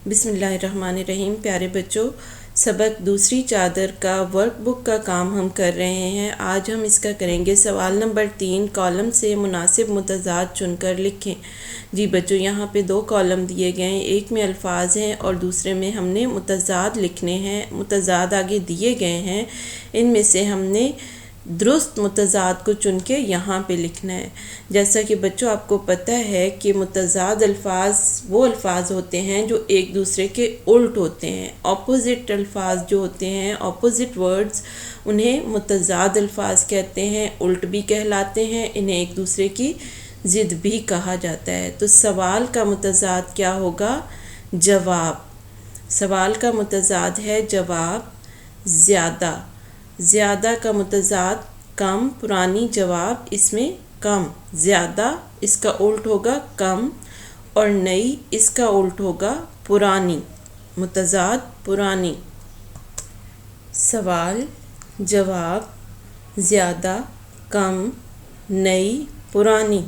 بسم اللہ الرحمن الرحیم۔ پیارے بچوں، سبق دوسری چادر کا ورک بک کا کام ہم کر رہے ہیں۔ آج ہم اس کا کریں گے سوال نمبر 3، کالم سے مناسب متضاد چن کر لکھیں۔ جی بچوں، یہاں پہ 2 کالم دیے گئے ہیں، ایک میں الفاظ ہیں اور دوسرے میں ہم نے متضاد لکھنے ہیں۔ متضاد آگے دیے گئے ہیں، ان میں سے ہم نے درست متضاد کو چن کے یہاں پہ لکھنا ہے۔ جیسا کہ بچوں آپ کو پتہ ہے کہ متضاد الفاظ وہ الفاظ ہوتے ہیں جو ایک دوسرے کے الٹ ہوتے ہیں۔ اپوزٹ الفاظ جو ہوتے ہیں، اپوزٹ ورڈز، انہیں متضاد الفاظ کہتے ہیں، الٹ بھی کہلاتے ہیں، انہیں ایک دوسرے کی ضد بھی کہا جاتا ہے۔ تو سوال کا متضاد کیا ہوگا؟ جواب۔ سوال کا متضاد ہے جواب۔ زیادہ، زیادہ کا متضاد کم، پرانی جواب اس میں کم، زیادہ اس کا الٹ ہوگا کم، اور نئی اس کا الٹ ہوگا پرانی۔ متضاد پرانی۔ سوال، جواب، زیادہ، کم، نئی، پرانی۔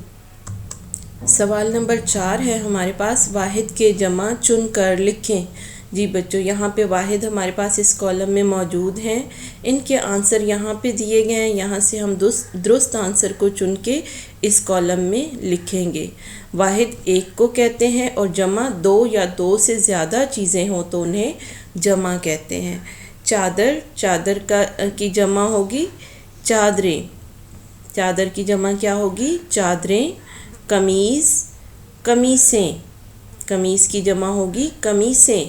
سوال نمبر 4 ہے ہمارے پاس، واحد کے جمع چن کر لکھیں۔ جی بچوں، یہاں پہ واحد ہمارے پاس اس کالم میں موجود ہیں، ان کے آنسر یہاں پہ دیے گئے ہیں، یہاں سے ہم درست آنسر کو چن کے اس کالم میں لکھیں گے۔ واحد ایک کو کہتے ہیں اور جمع 2 یا 2 سے زیادہ چیزیں ہوں تو انہیں جمع کہتے ہیں۔ چادر، چادر کی جمع ہوگی چادریں۔ چادر کی جمع کیا ہوگی؟ چادریں۔ قمیض، قمیصیں۔ قمیص کی جمع ہوگی قمیصیں۔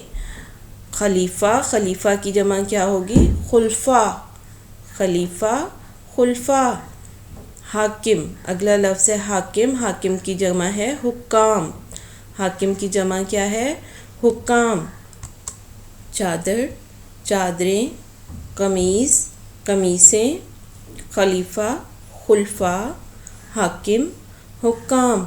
خلیفہ، خلیفہ کی جمع کیا ہوگی؟ خلفاء۔ خلیفہ، خلفاء۔ حاکم، اگلا لفظ ہے حاکم، حاکم کی جمع ہے حکام۔ حاکم کی جمع کیا ہے؟ حکام۔ چادر، چادریں، قمیض، قمیصیں، خلیفہ، خلفاء، حاکم، حکام۔